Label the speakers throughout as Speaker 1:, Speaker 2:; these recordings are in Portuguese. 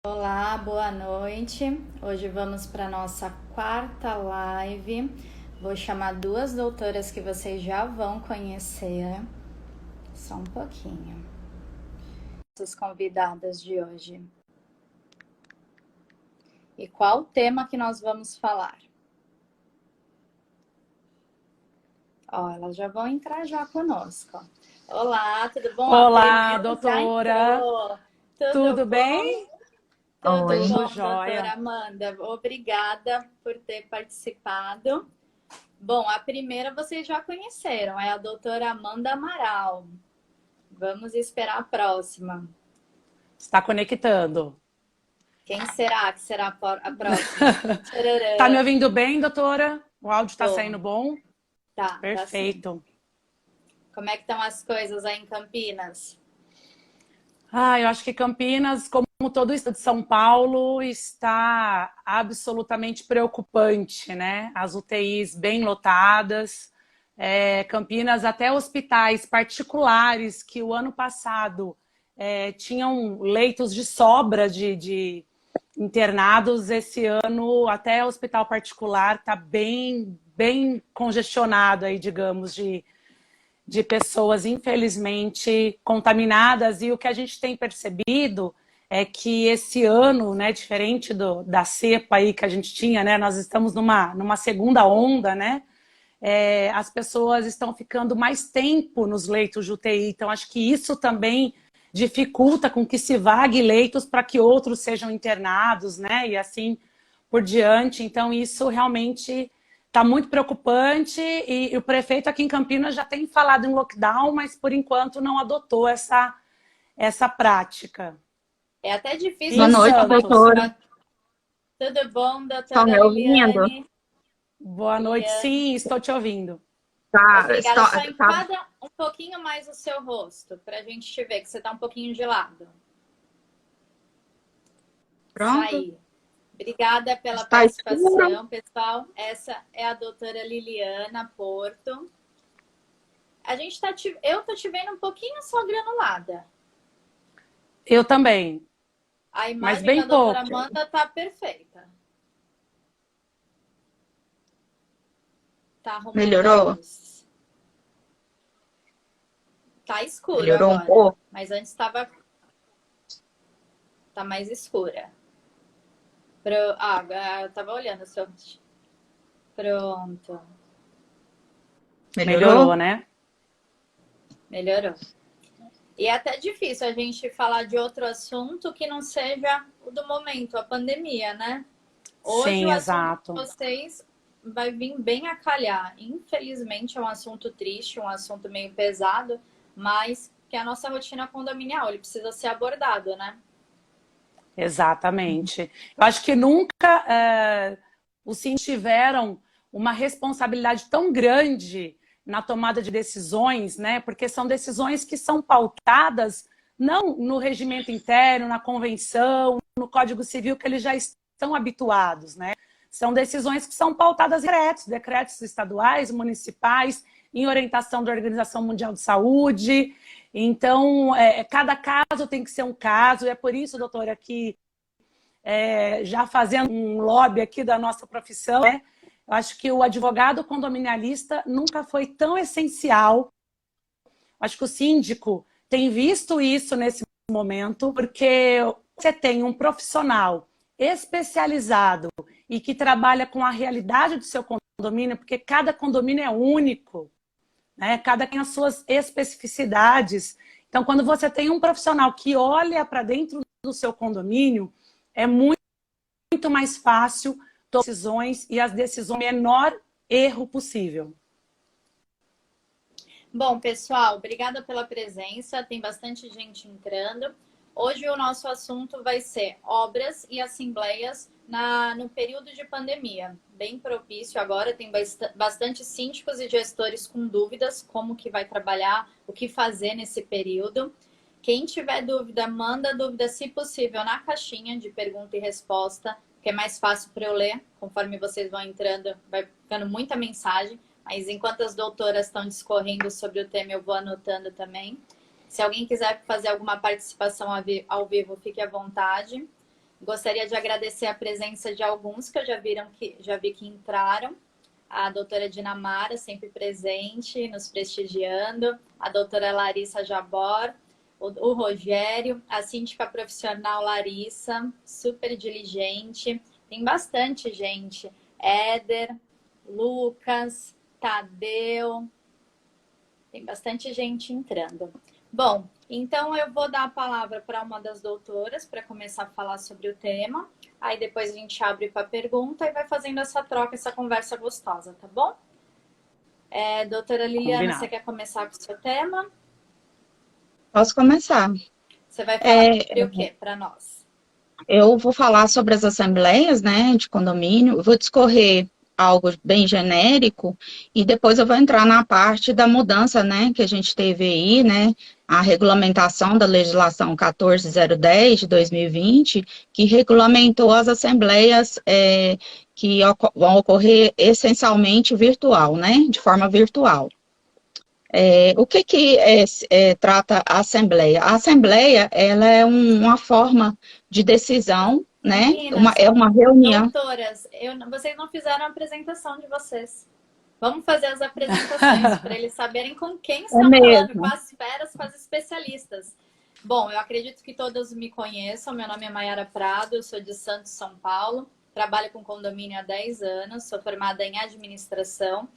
Speaker 1: Olá, boa noite. Hoje vamos para nossa quarta live. Vou chamar duas doutoras que vocês já vão conhecer. Só um pouquinho. As convidadas de hoje. E qual o tema que nós vamos falar? Ó, elas já vão entrar já conosco. Olá, tudo bom?
Speaker 2: Olá, doutora.
Speaker 1: Tudo
Speaker 2: Tudo
Speaker 1: bom?
Speaker 2: bem?
Speaker 1: Tudo
Speaker 2: Tudo
Speaker 1: bom, doutora
Speaker 2: jóia.
Speaker 1: Amanda? Obrigada por ter participado. Bom, a primeira vocês já conheceram, é a doutora Amanda Amaral. Vamos esperar a próxima.
Speaker 2: Está conectando.
Speaker 1: Quem será que será a próxima?
Speaker 2: Tá me
Speaker 1: Tchararã.
Speaker 2: ouvindo bem, doutora? O áudio está
Speaker 1: Tô.
Speaker 2: saindo bom?
Speaker 1: Tá sim.
Speaker 2: Perfeito.
Speaker 1: Como é que estão as coisas aí em Campinas?
Speaker 2: Eu acho que Campinas, como todo o estado de São Paulo, está absolutamente preocupante, né? As UTIs bem lotadas. Campinas, até hospitais particulares que o ano passado tinham leitos de sobra de internados, esse ano até hospital particular está bem congestionado aí, digamos, de pessoas infelizmente contaminadas, e o que a gente tem percebido é que esse ano, né, diferente da cepa aí que a gente tinha, né, nós estamos numa segunda onda, né, as pessoas estão ficando mais tempo nos leitos de UTI, então acho que isso também dificulta com que se vague leitos para que outros sejam internados, né, e assim por diante. Então isso realmente está muito preocupante, e o prefeito aqui em Campinas já tem falado em lockdown, mas por enquanto não adotou essa prática.
Speaker 1: É até
Speaker 2: E
Speaker 1: difícil
Speaker 3: Boa
Speaker 2: em
Speaker 1: assim
Speaker 3: noite,
Speaker 1: falar
Speaker 2: Santos?
Speaker 3: doutora.
Speaker 1: de... Tudo bom,
Speaker 3: Estão
Speaker 1: doutora
Speaker 3: me ouvindo?
Speaker 1: Liliane?
Speaker 2: Boa noite,
Speaker 1: Liliane.
Speaker 2: sim, estou te ouvindo.
Speaker 3: Tá,
Speaker 1: Obrigada. Só
Speaker 3: tá
Speaker 1: enquadra um pouquinho mais o seu rosto, para a gente te ver, que você está um pouquinho de lado. Isso
Speaker 3: pronto?
Speaker 1: aí. Obrigada pela
Speaker 3: Está escuro?
Speaker 1: participação, pessoal. Essa é a doutora Liliana Porto. Eu tô te vendo um pouquinho só granulada.
Speaker 2: Eu também,
Speaker 1: A
Speaker 2: mas
Speaker 1: imagem da
Speaker 2: bem
Speaker 1: doutora
Speaker 2: pouco.
Speaker 1: Amanda tá perfeita. Tá arrumando a
Speaker 3: Melhorou?
Speaker 1: luz. Tá escuro
Speaker 3: Melhorou um
Speaker 1: agora,
Speaker 3: pouco?
Speaker 1: mas antes tá mais escura. Agora eu tava olhando o seu. Pronto.
Speaker 2: Melhorou,
Speaker 3: Melhorou?
Speaker 2: né?
Speaker 1: Melhorou. E é até difícil a gente falar de outro assunto que não seja o do momento, a pandemia, né? Hoje
Speaker 2: Sim,
Speaker 1: o assunto de
Speaker 2: exato.
Speaker 1: vocês vai vir bem a calhar. Infelizmente é um assunto triste, um assunto meio pesado, mas que a nossa rotina condominial, ele precisa ser abordado, né?
Speaker 2: Exatamente. Eu acho que nunca os SINs tiveram uma responsabilidade tão grande na tomada de decisões, né? Porque são decisões que são pautadas não no regimento interno, na convenção, no Código Civil, que eles já estão habituados, né? São decisões que são pautadas em decretos estaduais, municipais, em orientação da Organização Mundial de Saúde. Então, cada caso tem que ser um caso, e é por isso, doutora, que já fazendo um lobby aqui da nossa profissão, né? Eu acho que o advogado condominialista nunca foi tão essencial. Acho que o síndico tem visto isso nesse momento, porque você tem um profissional especializado e que trabalha com a realidade do seu condomínio, porque cada condomínio é único, né? Cada tem as suas especificidades. Então, quando você tem um profissional que olha para dentro do seu condomínio, é muito mais fácil tomar decisões, e as decisões menor erro possível.
Speaker 1: Bom, pessoal, obrigada pela presença. Tem bastante gente entrando. Hoje o nosso assunto vai ser obras e assembleias no período de pandemia. Bem propício agora, tem bastante síndicos e gestores com dúvidas como que vai trabalhar, o que fazer nesse período. Quem tiver dúvida, manda dúvida, se possível, na caixinha de pergunta e resposta, que é mais fácil para eu ler. Conforme vocês vão entrando, vai ficando muita mensagem. Mas enquanto as doutoras estão discorrendo sobre o tema, eu vou anotando também. Se alguém quiser fazer alguma participação ao vivo, fique à vontade. Gostaria de agradecer a presença de alguns que eu já vi que entraram. A doutora Dinamara, sempre presente, nos prestigiando. A doutora Larissa Jabor, o Rogério, a síndica profissional Larissa, super diligente. Tem bastante gente. Éder, Lucas, Tadeu. Tem bastante gente entrando. Bom, então eu vou dar a palavra para uma das doutoras para começar a falar sobre o tema. Aí depois a gente abre para pergunta e vai fazendo essa troca, essa conversa gostosa, tá bom? Doutora Liliana,
Speaker 2: Combinado.
Speaker 1: você quer começar com o seu tema?
Speaker 3: Posso começar.
Speaker 1: Você vai falar sobre o quê para nós?
Speaker 3: Eu vou falar sobre as assembleias, né, de condomínio. Eu vou discorrer algo bem genérico e depois eu vou entrar na parte da mudança, né, que a gente teve aí, né, a regulamentação da legislação 14010 de 2020, que regulamentou as assembleias que vão ocorrer essencialmente virtual, né, de forma virtual. O que trata a Assembleia? A Assembleia, ela é uma forma de decisão, né?
Speaker 1: Meninas,
Speaker 3: É uma reunião.
Speaker 1: Doutoras, vocês não fizeram a apresentação de vocês. Vamos fazer as apresentações para eles saberem com quem estão falando, com as feras, com as especialistas. Bom, eu acredito que todos me conheçam. Meu nome é Mayara Prado, eu sou de Santos, São Paulo. Trabalho com condomínio há 10 anos, sou formada em administração.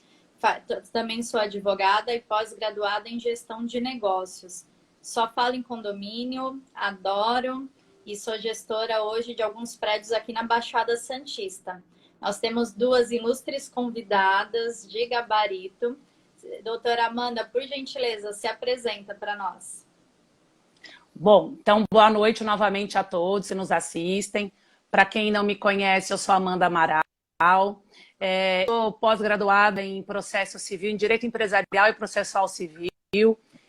Speaker 1: Também sou advogada e pós-graduada em gestão de negócios. Só falo em condomínio, adoro e sou gestora hoje de alguns prédios aqui na Baixada Santista. Nós temos duas ilustres convidadas de gabarito. Doutora Amanda, por gentileza, se apresenta para nós.
Speaker 2: Bom, então boa noite novamente a todos que nos assistem. Para quem não me conhece, eu sou Amanda Amaral. Sou pós-graduada em processo civil, em direito empresarial e processual civil.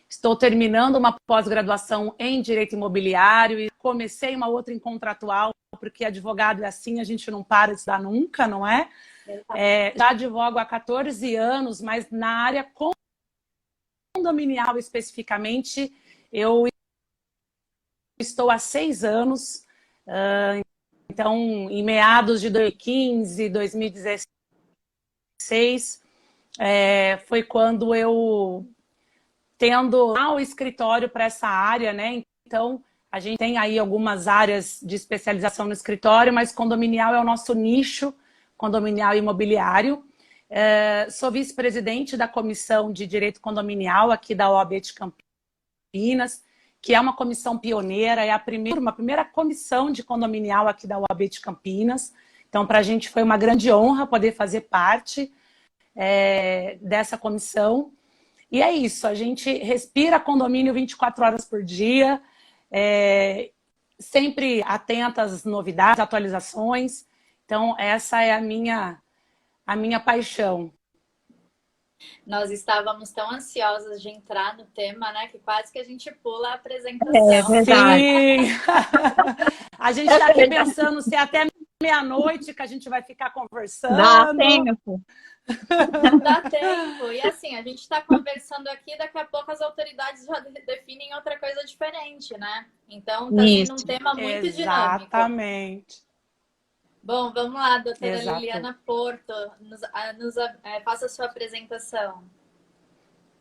Speaker 2: Estou terminando uma pós-graduação em direito imobiliário e comecei uma outra em contratual, porque advogado é assim, a gente não para de estudar nunca, não é? Já advogo há 14 anos, mas na área condominial especificamente, eu estou há 6 anos. Então, em meados de 2015, 2016, foi quando eu tendo o escritório para essa área, né? Então, a gente tem aí algumas áreas de especialização no escritório, mas condominial é o nosso nicho, condominial imobiliário. Sou vice-presidente da Comissão de Direito Condominial aqui da OAB de Campinas, que é uma comissão pioneira, é uma primeira comissão de condominial aqui da OAB de Campinas. Então, para a gente foi uma grande honra poder fazer parte dessa comissão. E é isso, a gente respira condomínio 24 horas por dia, sempre atenta às novidades, atualizações. Então, essa é a minha paixão.
Speaker 1: Nós estávamos tão ansiosas de entrar no tema, né? Que quase que a gente pula a apresentação.
Speaker 2: Sim! A gente está aqui pensando se até meia-noite que a gente vai ficar conversando.
Speaker 3: Dá tempo.
Speaker 1: Dá tempo. E assim, a gente está conversando aqui, daqui a pouco as autoridades já definem outra coisa diferente, né? Então, está sendo um tema muito dinâmico.
Speaker 2: Exatamente.
Speaker 1: Bom, vamos lá, doutora Liliana Porto, faça a sua apresentação.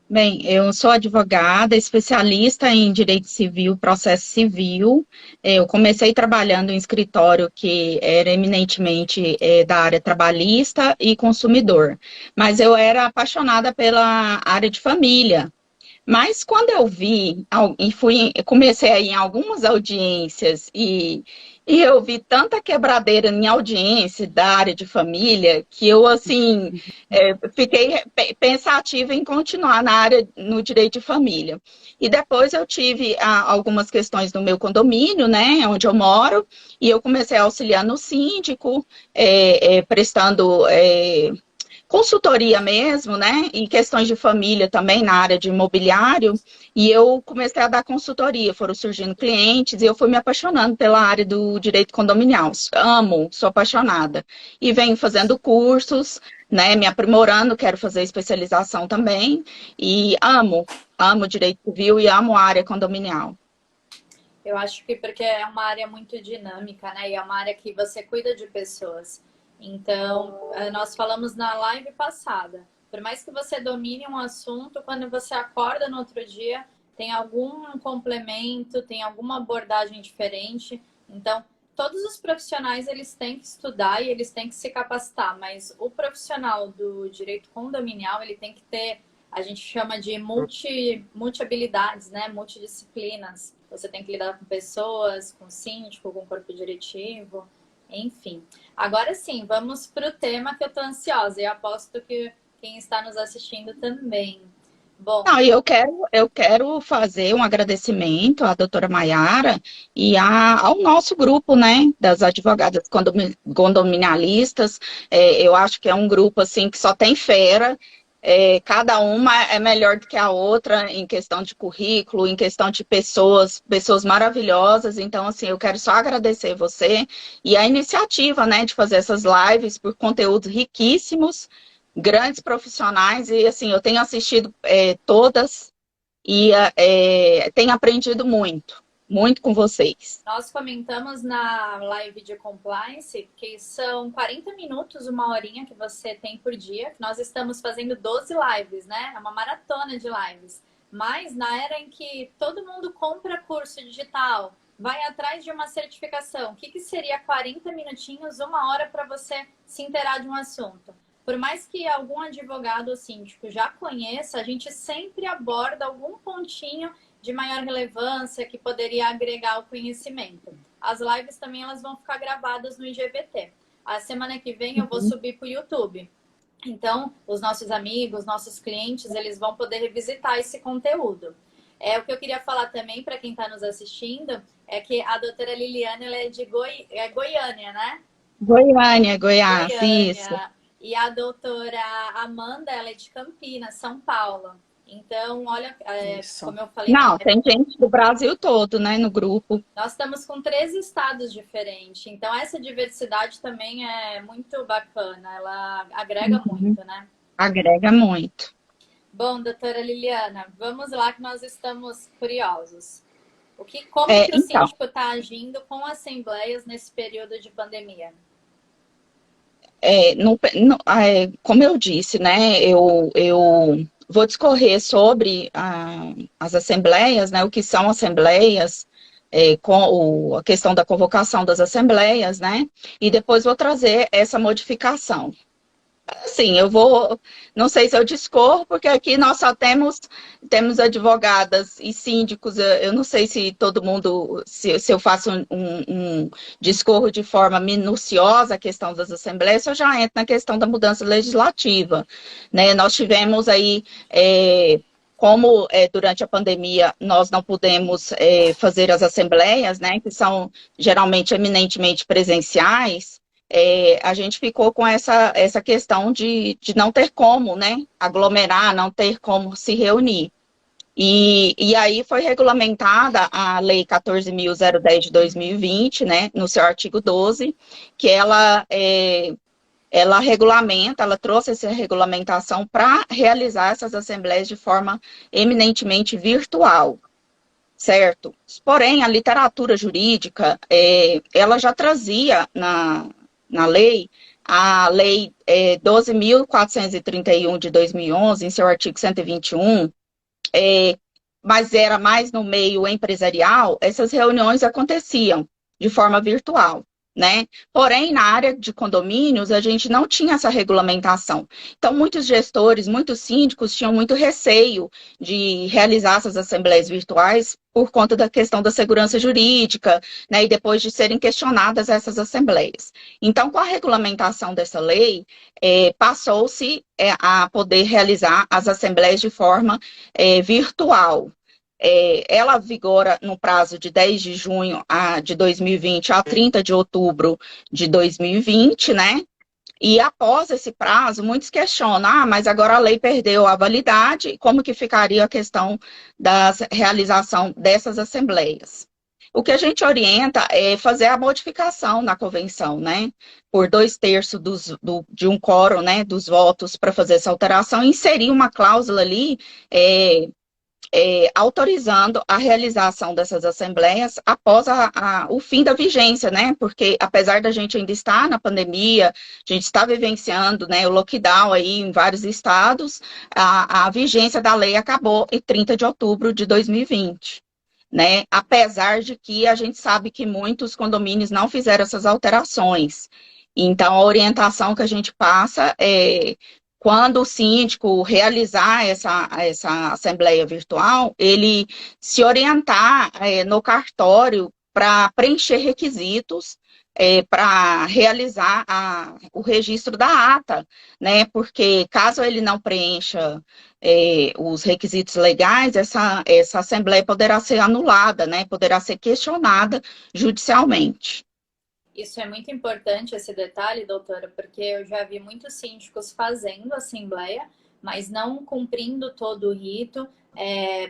Speaker 3: Bem, eu sou advogada, especialista em direito civil, processo civil. Eu comecei trabalhando em escritório que era eminentemente da área trabalhista e consumidor, mas eu era apaixonada pela área de família. Mas quando eu vi, comecei a ir em algumas audiências e eu vi tanta quebradeira em audiência da área de família que eu, assim, fiquei pensativa em continuar na área, no direito de família. E depois eu tive algumas questões no meu condomínio, né, onde eu moro, e eu comecei a auxiliar no síndico, prestando consultoria mesmo, né? E questões de família também na área de imobiliário. E eu comecei a dar consultoria, foram surgindo clientes e eu fui me apaixonando pela área do direito condominial. Amo, sou apaixonada. E venho fazendo cursos, né? Me aprimorando, quero fazer especialização também. E amo direito civil e amo a área condominial.
Speaker 1: Eu acho que porque é uma área muito dinâmica, né? E é uma área que você cuida de pessoas. Então, nós falamos na live passada. Por mais que você domine um assunto, quando você acorda no outro dia, tem algum complemento, tem alguma abordagem diferente. Então, todos os profissionais, eles têm que estudar e eles têm que se capacitar. Mas o profissional do direito condominial, ele tem que ter, a gente chama de multi-habilidades, né? Multidisciplinas. Você tem que lidar com pessoas, com síndico, com corpo diretivo, enfim. Agora sim, vamos para o tema que eu estou ansiosa e aposto que quem está nos assistindo também. Bom,
Speaker 3: Não, e eu quero fazer um agradecimento à doutora Maiara e ao nosso grupo, né, das advogadas condominialistas. Eu acho que é um grupo, assim, que só tem fera. Cada uma é melhor do que a outra em questão de currículo, em questão de pessoas maravilhosas. Então, assim, eu quero só agradecer você e a iniciativa, né, de fazer essas lives por conteúdos riquíssimos, grandes profissionais, e assim, eu tenho assistido todas e tenho aprendido muito, muito com vocês.
Speaker 1: nós comentamos na live de compliance que são 40 minutos, uma horinha que você tem por dia, que nós estamos fazendo 12 lives, né? É uma maratona de lives. Mas na era em que todo mundo compra curso digital, vai atrás de uma certificação, o que seria 40 minutinhos, uma hora para você se inteirar de um assunto? Por mais que algum advogado ou síndico já conheça, a gente sempre aborda algum pontinho de maior relevância que poderia agregar o conhecimento. As lives também elas vão ficar gravadas no IGVT. A semana que vem eu vou subir para o YouTube. Então, os nossos amigos, nossos clientes, eles vão poder revisitar esse conteúdo. O que eu queria falar também para quem está nos assistindo é que a doutora Liliana ela é de Goiânia, né?
Speaker 3: Goiânia, Goiás,
Speaker 1: Goiânia.
Speaker 3: isso.
Speaker 1: E a doutora Amanda, ela é de Campinas, São Paulo. Então, olha, como eu falei...
Speaker 3: Não, tem gente do Brasil todo, né, no grupo.
Speaker 1: Nós estamos com 13 estados diferentes. Então, essa diversidade também é muito bacana. Ela agrega muito, né?
Speaker 3: Agrega muito.
Speaker 1: Bom, doutora Liliana, vamos lá que nós estamos curiosos. Como que o síndico está agindo com assembleias nesse período de pandemia?
Speaker 3: Como eu disse, né, eu vou discorrer sobre as assembleias, né, o que são assembleias, com a questão da convocação das assembleias, né, e depois vou trazer essa modificação. Sim, não sei se eu discorro, porque aqui nós só temos advogadas e síndicos. Eu não sei se todo mundo, se eu faço um discorro de forma minuciosa a questão das assembleias, eu já entro na questão da mudança legislativa, né? Nós tivemos aí, como durante a pandemia nós não pudemos fazer as assembleias, né, que são geralmente eminentemente presenciais, a gente ficou com essa questão de não ter como, né, aglomerar, não ter como se reunir. E aí foi regulamentada a Lei 14.010 de 2020, né, no seu artigo 12, que ela regulamenta, ela trouxe essa regulamentação para realizar essas assembleias de forma eminentemente virtual. Certo? Porém, a literatura jurídica, ela já trazia na lei, a Lei 12.431 de 2011, em seu artigo 121, mas era mais no meio empresarial, essas reuniões aconteciam de forma virtual, né? Porém, na área de condomínios, a gente não tinha essa regulamentação. Então, muitos gestores, muitos síndicos tinham muito receio de realizar essas assembleias virtuais por conta da questão da segurança jurídica, né, e depois de serem questionadas essas assembleias. Então, com a regulamentação dessa lei, passou-se a poder realizar as assembleias de forma virtual. Ela vigora no prazo de 10 de junho de 2020 a 30 de outubro de 2020, né? E após esse prazo, muitos questionam, mas agora a lei perdeu a validade, como que ficaria a questão da realização dessas assembleias? O que a gente orienta é fazer a modificação na convenção, né? Por 2/3 de um quórum, né, dos votos para fazer essa alteração, e inserir uma cláusula ali, autorizando a realização dessas assembleias após o fim da vigência, né? Porque apesar da gente ainda estar na pandemia, a gente está vivenciando, né, o lockdown aí em vários estados, a vigência da lei acabou em 30 de outubro de 2020. Né? Apesar de que a gente sabe que muitos condomínios não fizeram essas alterações. Então, a orientação que a gente passa é, quando o síndico realizar essa assembleia virtual, ele se orientar no cartório para preencher requisitos para realizar o registro da ata, né? Porque caso ele não preencha os requisitos legais, essa assembleia poderá ser anulada, né? Poderá ser questionada judicialmente.
Speaker 1: Isso é muito importante, esse detalhe, doutora, porque eu já vi muitos síndicos fazendo assembleia, mas não cumprindo todo o rito.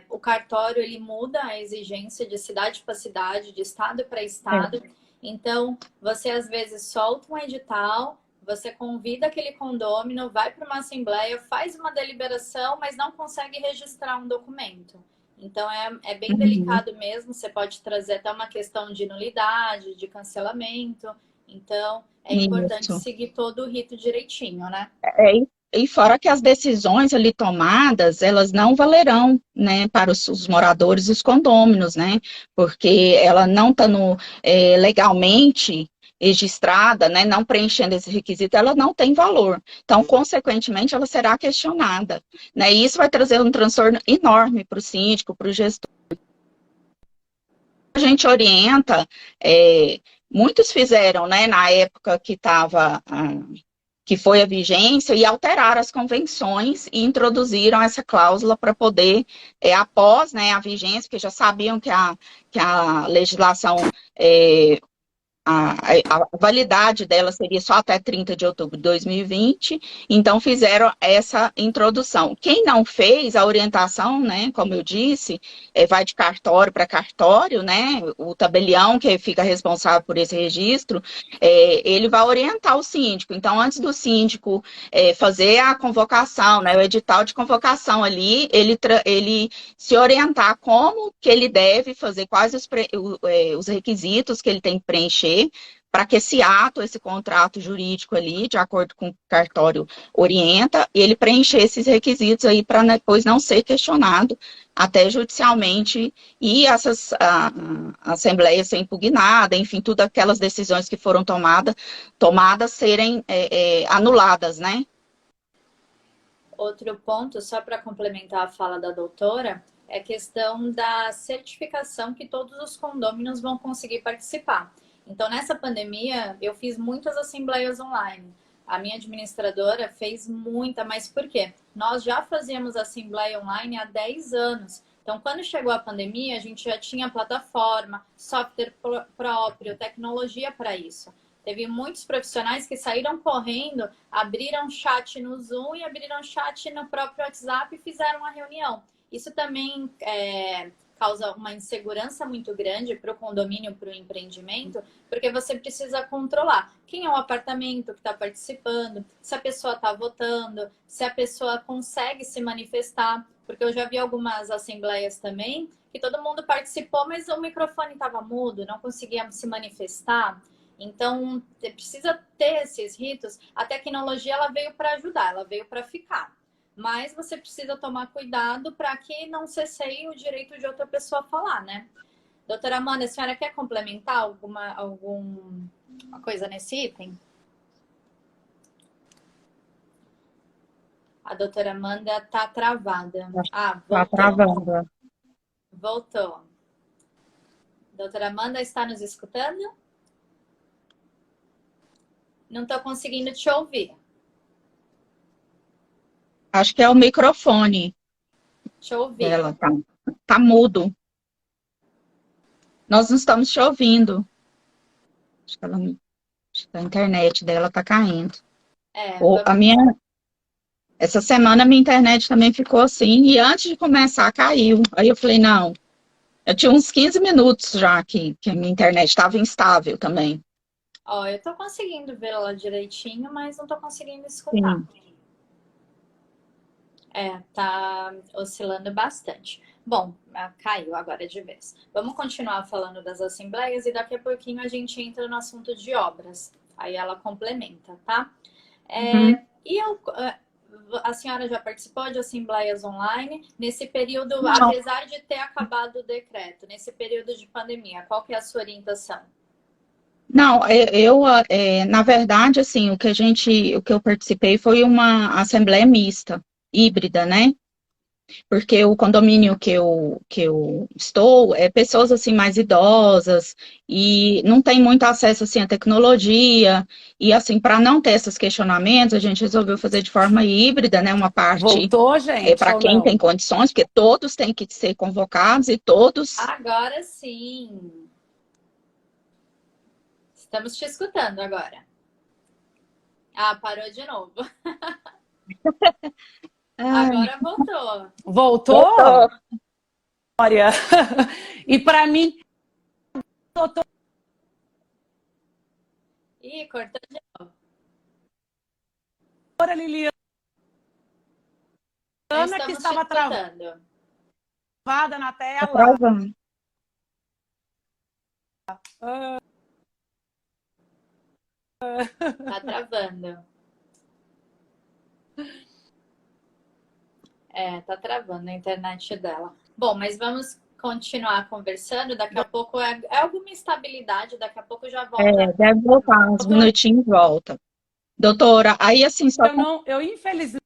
Speaker 1: O cartório, ele muda a exigência de cidade para cidade, de estado para estado. Então, você às vezes solta um edital, você convida aquele condômino, vai para uma assembleia, faz uma deliberação, mas não consegue registrar um documento. Então, é bem delicado mesmo. Você pode trazer até uma questão de nulidade, de cancelamento. Então, é importante seguir todo o rito direitinho, né?
Speaker 3: E fora que as decisões ali tomadas, elas não valerão, né, para os moradores dos condôminos, né? Porque ela não estando legalmente registrada, né, não preenchendo esse requisito, ela não tem valor. Então, consequentemente, ela será questionada, né? E isso vai trazer um transtorno enorme para o síndico, para o gestor. A gente orienta, muitos fizeram, né, na época que foi a vigência, e alteraram as convenções e introduziram essa cláusula para poder, após, né, a vigência, porque já sabiam que a legislação a validade dela seria só até 30 de outubro de 2020, então fizeram essa introdução. Quem não fez a orientação, né, como eu disse, vai de cartório para cartório, né, o tabelião que fica responsável por esse registro, ele vai orientar o síndico. Então, antes do síndico fazer a convocação, né, o edital de convocação ali, ele se orientar como que ele deve fazer, quais os requisitos que ele tem que preencher, para que esse ato, esse contrato jurídico ali, de acordo com o cartório orienta, ele preencher esses requisitos aí para depois não ser questionado até judicialmente e essas assembleias ser impugnada, enfim, todas aquelas decisões que foram tomadas serem anuladas, né?
Speaker 1: Outro ponto, só para complementar a fala da doutora, é a questão da certificação que todos os condôminos vão conseguir participar. Então, nessa pandemia, eu fiz muitas assembleias online. A minha administradora fez muita, mas por quê? Nós já fazíamos assembleia online há 10 anos. Então, quando chegou a pandemia, a gente já tinha plataforma, software próprio, tecnologia para isso. Teve muitos profissionais que saíram correndo, abriram chat no Zoom e abriram chat no próprio WhatsApp e fizeram uma reunião. Isso também causa uma insegurança muito grande para o condomínio, para o empreendimento, porque você precisa controlar quem é o apartamento que está participando, se a pessoa está votando, se a pessoa consegue se manifestar, porque eu já vi algumas assembleias também que todo mundo participou, mas o microfone estava mudo, não conseguia se manifestar. Então, precisa ter esses ritos. A tecnologia ela veio para ajudar, ela veio para ficar. Mas você precisa tomar cuidado para que não cesseie o direito de outra pessoa falar, né? Doutora Amanda, a senhora quer complementar alguma coisa nesse item? A doutora Amanda está travada. Voltou.
Speaker 3: Está travando.
Speaker 1: Voltou. Doutora Amanda, está nos escutando? Não estou conseguindo te ouvir.
Speaker 3: Acho que é o microfone.
Speaker 1: Deixa eu ouvir.
Speaker 3: Ela tá mudo. Nós não estamos te ouvindo. Acho que a internet dela está caindo. Essa semana a minha internet também ficou assim, e antes de começar caiu. Aí eu falei, não. Eu tinha uns 15 minutos já que a minha internet estava instável também.
Speaker 1: Eu estou conseguindo ver ela direitinho, mas não estou conseguindo escutar.
Speaker 3: Sim.
Speaker 1: Tá oscilando bastante. Bom, caiu agora de vez. Vamos continuar falando das assembleias e daqui a pouquinho a gente entra no assunto de obras. Aí ela complementa, tá?
Speaker 3: Uhum.
Speaker 1: A senhora já participou de assembleias online? Nesse período,
Speaker 3: Não,
Speaker 1: apesar de ter acabado o decreto, nesse período de pandemia, qual que é a sua orientação?
Speaker 3: não, na verdade, assim, o que eu participei foi uma assembleia mista, híbrida, né? Porque o condomínio que eu estou é pessoas assim mais idosas e não tem muito acesso assim à tecnologia e assim para não ter esses questionamentos a gente resolveu fazer de forma híbrida, né? Uma parte
Speaker 2: Voltou, gente,
Speaker 3: para
Speaker 2: ou
Speaker 3: quem tem
Speaker 2: não?
Speaker 3: condições, porque todos têm que ser convocados e todos.
Speaker 1: Agora sim. Estamos te escutando agora. Ah, parou de novo.
Speaker 3: Ai,
Speaker 1: Agora voltou.
Speaker 2: Voltou?
Speaker 3: voltou.
Speaker 2: Olha, e para mim, doutora
Speaker 1: Ih, cortou de
Speaker 2: Liliana,
Speaker 1: Não
Speaker 2: que
Speaker 1: estamos te
Speaker 2: estava
Speaker 1: escutando.
Speaker 2: travada na
Speaker 3: Tá
Speaker 2: tela.
Speaker 3: travando.
Speaker 1: Tá travando. É, tá travando a internet dela. Bom, mas vamos continuar conversando. Daqui a pouco é alguma instabilidade, daqui a pouco já volta.
Speaker 3: Deve voltar uns
Speaker 2: Doutora,
Speaker 3: minutinhos e volta. Doutora, aí assim, só
Speaker 2: eu infelizmente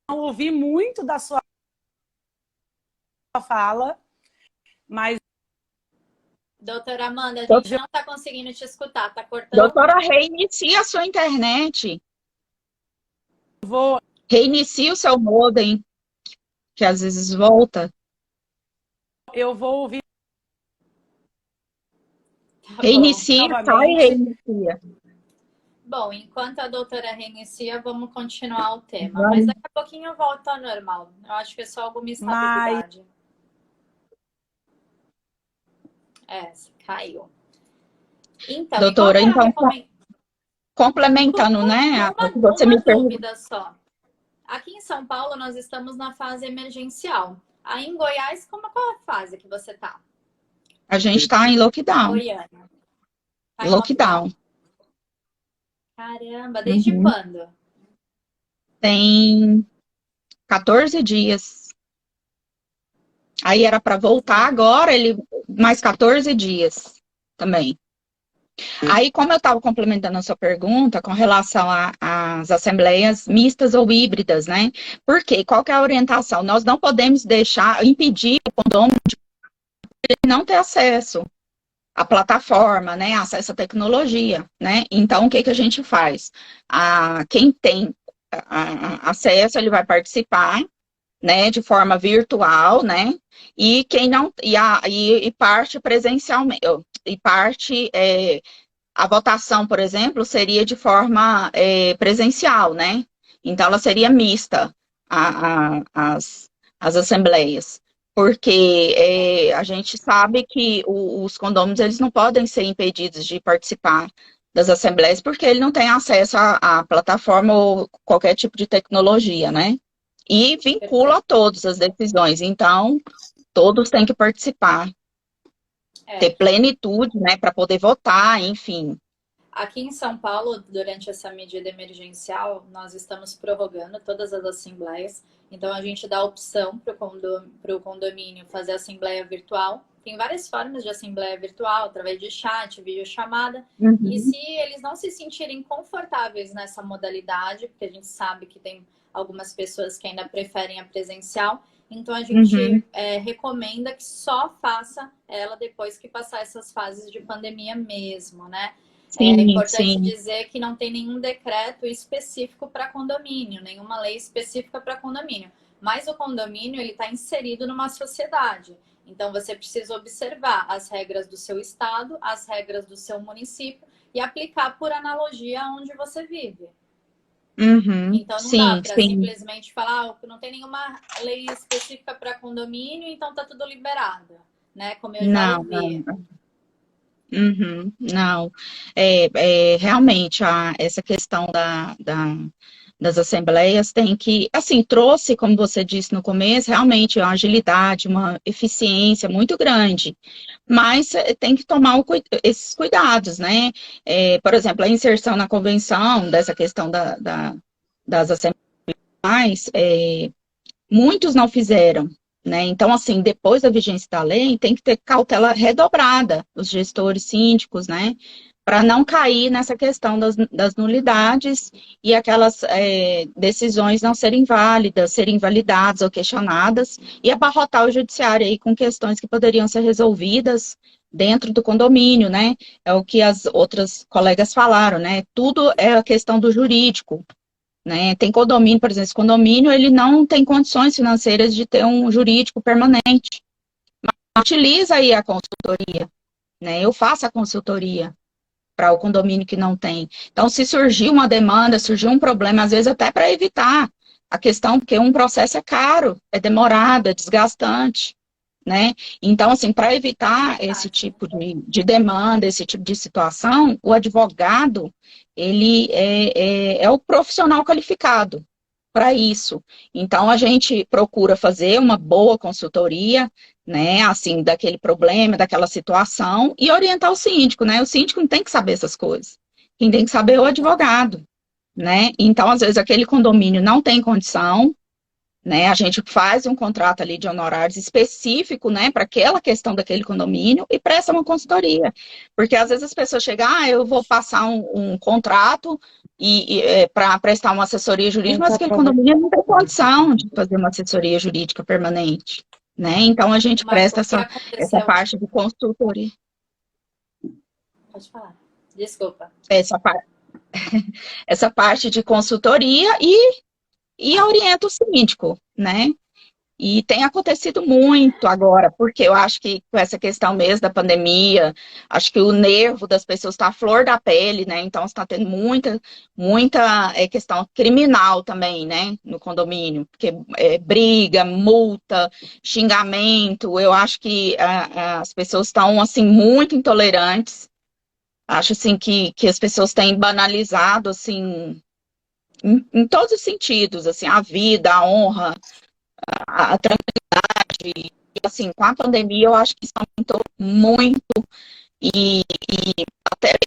Speaker 2: não ouvi muito da sua fala, mas
Speaker 1: Doutora Amanda, a gente não tá conseguindo te escutar, tá cortando.
Speaker 3: doutora, reinicia a sua internet.
Speaker 2: vou,
Speaker 3: Reinicia o seu modem, que às vezes volta.
Speaker 2: eu vou ouvir
Speaker 1: Tá bom.
Speaker 3: Reinicia, sai e
Speaker 2: novamente.
Speaker 3: reinicia.
Speaker 1: Bom, enquanto a doutora reinicia, vamos continuar o tema. Mas
Speaker 3: Vamos.
Speaker 1: daqui a pouquinho volta ao normal. Eu acho que é só alguma
Speaker 2: Mas,
Speaker 1: instabilidade. É, caiu. Então, e qual
Speaker 3: Doutora,
Speaker 1: que é a
Speaker 3: então,
Speaker 1: recomendação?
Speaker 3: complementando, né, o que você
Speaker 1: Uma
Speaker 3: me perguntou,
Speaker 1: dúvida só. Aqui em São Paulo, nós estamos na fase emergencial. Aí em Goiás, qual é a fase que você tá?
Speaker 3: a gente está em lockdown.
Speaker 1: Goiânia. Tá em
Speaker 3: Lockdown.
Speaker 1: lockdown? Caramba, desde
Speaker 3: Uhum.
Speaker 1: quando?
Speaker 3: Tem 14 dias. Aí era para voltar
Speaker 1: Sim,
Speaker 3: agora, ele mais 14 dias também. Aí, como eu estava complementando a sua pergunta com relação às assembleias mistas ou híbridas, né? Por quê? Qual que é a orientação? Nós não podemos deixar, impedir o condomínio de não ter acesso à plataforma, né? Acesso à tecnologia, né? Então, o que que a gente faz? Quem tem acesso, ele vai participar, né? De forma virtual, né? E quem não, e parte presencialmente, e parte a votação, por exemplo, seria de forma presencial, né? Então, ela seria mista, as assembleias. Porque a gente sabe que os condôminos, eles não podem ser impedidos de participar das assembleias, porque ele não tem acesso à plataforma ou qualquer tipo de tecnologia, né? E vincula a
Speaker 1: perfeito.
Speaker 3: todos as decisões. Então, todos têm que participar, ter
Speaker 1: É.
Speaker 3: plenitude, né, para poder votar, enfim.
Speaker 1: Aqui em São Paulo, durante essa medida emergencial, nós estamos prorrogando todas as assembleias. Então, a gente dá a opção para o condomínio fazer assembleia virtual. Tem várias formas de assembleia virtual, através de chat, videochamada. E
Speaker 3: Uhum.
Speaker 1: se eles não se sentirem confortáveis nessa modalidade, porque a gente sabe que tem algumas pessoas que ainda preferem a presencial, então a
Speaker 3: Uhum.
Speaker 1: gente recomenda que só faça ela depois que passar essas fases de pandemia mesmo, né? É
Speaker 3: Sim,
Speaker 1: importante
Speaker 3: sim.
Speaker 1: dizer que não tem nenhum decreto específico para condomínio, nenhuma lei específica para condomínio. Mas o condomínio ele está inserido numa sociedade. Então você precisa observar as regras do seu estado, as regras do seu município e aplicar por analogia onde você vive.
Speaker 3: Uhum.
Speaker 1: Então não dá
Speaker 3: Sim,
Speaker 1: para
Speaker 3: sim.
Speaker 1: simplesmente falar não tem nenhuma lei específica para condomínio, então tá tudo liberado, né? Como eu já
Speaker 3: Não,
Speaker 1: ouvi.
Speaker 3: não. Uhum, não, realmente essa questão das assembleias tem que, assim, trouxe, como você disse no começo, realmente uma agilidade, uma eficiência muito grande, mas tem que tomar esses cuidados, né? Por exemplo, a inserção na convenção dessa questão das assembleias, muitos não fizeram, né? Então, assim, depois da vigência da lei, tem que ter cautela redobrada, os gestores síndicos, né? Para não cair nessa questão das nulidades e aquelas decisões não serem válidas, serem invalidadas ou questionadas, e abarrotar o judiciário aí com questões que poderiam ser resolvidas dentro do condomínio, né? É o que as outras colegas falaram, né? Tudo é a questão do jurídico, né? Tem condomínio, por exemplo, esse condomínio, ele não tem condições financeiras de ter um jurídico permanente. Utiliza aí a consultoria, né? Eu faço a consultoria para o condomínio que não tem. Então, se surgir uma demanda, surgir um problema, às vezes até para evitar a questão, porque um processo é caro, é demorado, é desgastante, né? Então, assim, para evitar esse tipo de demanda, esse tipo de situação, o advogado, ele é o profissional qualificado para isso. Então, a gente procura fazer uma boa consultoria, né, assim, daquele problema, daquela situação, e orientar o síndico, né? O síndico não tem que saber essas coisas. Quem tem que saber é o advogado, né? Então, às vezes, aquele condomínio não tem condição, né? A gente faz um contrato ali de honorários específico, né, para aquela questão daquele condomínio e presta uma consultoria. Porque às vezes as pessoas chegam, eu vou passar um contrato para prestar uma assessoria jurídica, mas aquele condomínio não tem condição de fazer uma assessoria jurídica permanente, né? Então a gente presta
Speaker 1: O que
Speaker 3: essa
Speaker 1: aconteceu?
Speaker 3: parte de consultoria,
Speaker 1: Pode falar. Desculpa.
Speaker 3: essa, par- essa parte de consultoria e orienta o síndico, né? E tem acontecido muito agora, porque eu acho que com essa questão mesmo da pandemia, acho que o nervo das pessoas está à flor da pele, né? Então está tendo muita questão criminal também, né? No condomínio, porque briga, multa, xingamento. Eu acho que as pessoas estão assim muito intolerantes. Acho assim que as pessoas têm banalizado assim em todos os sentidos, assim, a vida, a honra, a assim, com a pandemia, eu acho que isso aumentou muito e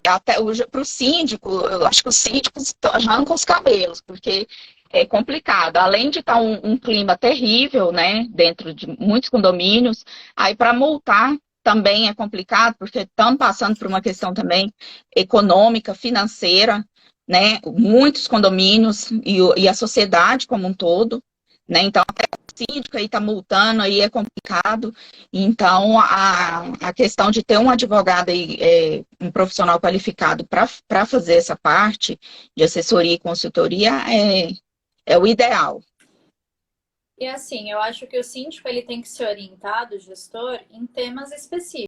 Speaker 3: até para o síndico, eu acho que os síndicos arrancam os cabelos, porque é complicado. Além de estar um clima terrível, né, dentro de muitos condomínios, aí para multar também é complicado, porque estamos passando por uma questão também econômica, financeira, né, muitos condomínios e a sociedade como um todo, né, então síndico aí está multando, aí é complicado. Então, a questão de ter um advogado aí, um profissional qualificado para fazer essa parte de assessoria e consultoria é o ideal.
Speaker 1: E assim, eu acho que o síndico ele tem que ser orientado, o gestor, em temas específicos.